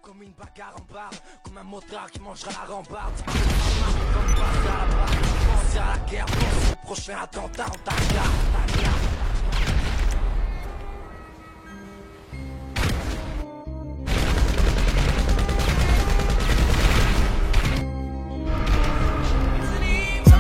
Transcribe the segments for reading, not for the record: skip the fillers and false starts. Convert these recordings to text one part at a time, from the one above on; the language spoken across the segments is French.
Comme une bagarre en barre, comme un motard qui mangera la rambarde. Comme passer à la barre, penser à la guerre, penser au prochain attentat en ta garde.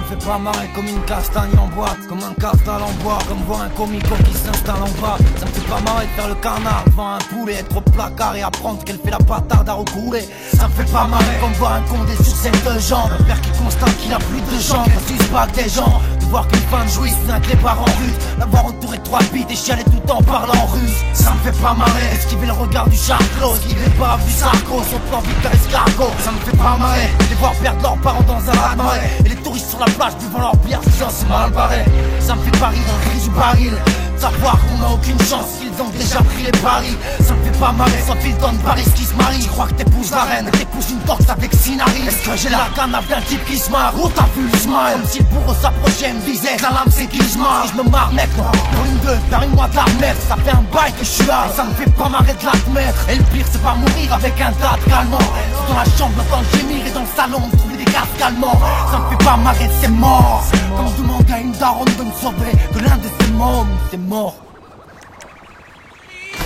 Fais pas marrer comme une castagne en boîte, comme un castal en bois, comme voir un comico qui s'installe en bas. Ça me fait pas marrer de faire le canard devant un poulet, être au placard et apprendre qu'elle fait la bâtarde à recouler. Ça me fait pas marrer comme voir un condé sur ses deux jambes, un père qui constate qu'il a plus de jambes, qu'il suspecte des gens, de voir qu'une femme jouisse bien que les parents russes, l'avoir entouré de 3 bites et chialer tout en parlant russe. Ça me fait pas marrer, esquiver le regard du charclos, esquiver pas du sarco, son plan Victor escargot. Ça me fait pas marrer, les voir perdre leurs parents dans un raz-de-marée, et les touristes sur la plage buvant leur bière, c'est mal barré. Ça me fait pas rire dans le cri du baril, savoir qu'on n'a aucune chance, qu'ils ont déjà pris les paris. Ça me fait pas marrer, sans fil dans Paris qui se marie. Je crois que t'épouses la reine, t'épouses une torse avec Sinari. Est-ce que j'ai la canne avec un type qui se marre? Oh t'as vu le smile, comme si le bourreau s'approchait, me disait la lame c'est qui se marre. Si je me marre mec, non, pour une deux, permets-moi de la remettre. Ça fait un bail que je suis là, et ça me fait pas marrer de l'admettre. Et le pire c'est pas mourir avec un tas de calmant. C'est dans la chambre, d'entendre gémir, et dans le salon de trouver des gaz calmants. Ça me fait pas marrer, c'est mort. Quand je demande à une daronne de me sauver, que l'un de ses mômes, c'est mort.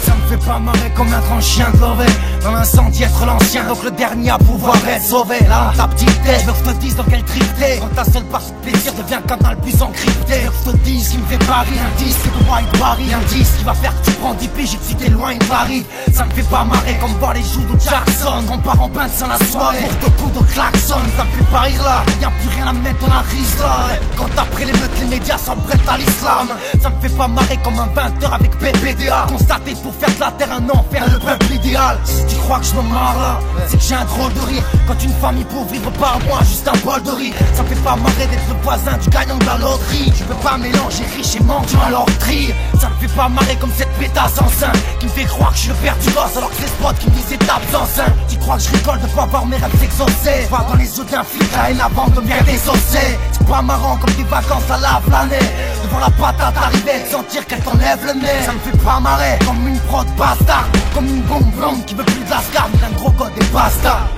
Ça me fait pas marrer comme être un chien de lové, dans l'incendie être l'ancien, donc le dernier à pouvoir être sauvé. Là, ta petite tête, je veux que je te dise dans quel trip t'es, quand ta seule part de plaisir devient un canal plus encrypté. Je veux que je te dise ce qui me fait pas rire, un disque de White Barry, un disque qui va faire que tu prends 10 piges et que tu t'éloignes de Paris. Ça me fait pas marrer comme voir les joues de Jackson, quand part en bain sans la soirée, pour te coups de klaxon. Ça me fait pas rire là, y'a plus rien à mettre dans la risque là. Quand après les meutes, les médias s'en prêtent à l'islam. Ça me fait pas marrer comme un 20h avec PPDA, constaté pour faire de la terre un enfer, le peuple idéal. Si tu crois que je me marre là, c'est que j'ai un drôle de rire. Quand une famille pauvre vivre par moi, juste un bol de riz. Ça me fait pas marrer d'être le voisin du gagnant de la loterie. Tu peux pas mélanger riche et mendiant à leur tri. Ça me fait pas marrer comme cette pétasse enceinte qui me fait croire que je suis le père du gosse, alors que c'est ce pote qui me disait tape enceinte. Tu crois que je rigole de pas voir mes rêves s'exaucer, pas dans les yeux d'un flic la haine avant de me faire désosser. C'est pas marrant comme des vacances à la planète, devant la patate arriver, sentir qu'elle t'enlève le nez. Ça me fait pas marrer comme une prod bastard, comme une bombe blonde qui veut plus de la scarpe, mais un gros code des bastards.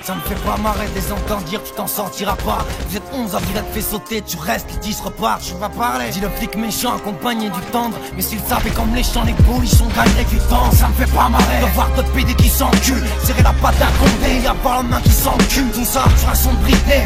Ça me fait pas marrer de les entendre dire tu t'en sortiras pas. Vous êtes 11 à virer te fait sauter, tu restes, les 10 repartent, je vais parler. Dis le flic méchant accompagné du tendre, mais s'il savait comme les champs, les bolichons gagneraient du temps. Ça me fait pas marrer de voir d'autres PD qui s'enculent, serrer la patte d'un condé, y'a pas la main qui s'encule. Tout ça sur un son de Britney,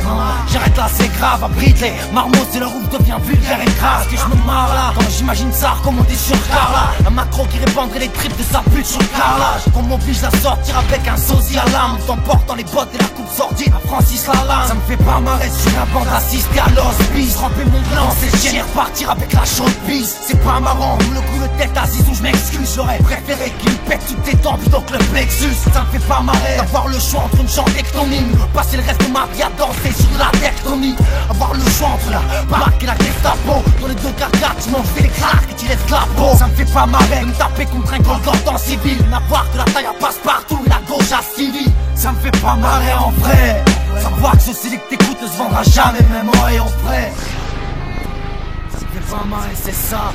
j'arrête là c'est grave à Britney. Marmot c'est le rouf devient vulgaire et grave. Que je me marre là, quand j'imagine ça recommander sur Carla, un macro qui répandrait les tripes de sa pute sur le carrelage. Qu'on m'oblige à sortir avec un sosie à l'âme, t'emporte dans les bottes et la coupe sortie à Francis Lalanne. Ça me fait pas marrer sur la bande assister à l'hospice, ramper mon blanc, c'est chier, repartir avec la chaude piste. C'est pas marrant, ou le coup de tête assise où je m'excuse. J'aurais préféré qu'il pète toutes tes dents plutôt que le plexus. Ça me fait pas marrer d'avoir le choix entre une chanter que ton hymne, passer le reste de ma vie à danser sur la tectonique. Avoir le choix entre la BAC et la Gestapo, dans les deux carcades tu m'en fais les claques et tu laisses la peau. Ça me fait pas marrer de me taper contre un gold en civil, n'avoir que la taille à passe-partout et la gauche à civil. Ça me fait pas marrer en vrai, savoir que ce CD que t'écoutes ne se vendra jamais, même en ayant prêt. Ça me fait pas marrer, c'est ça.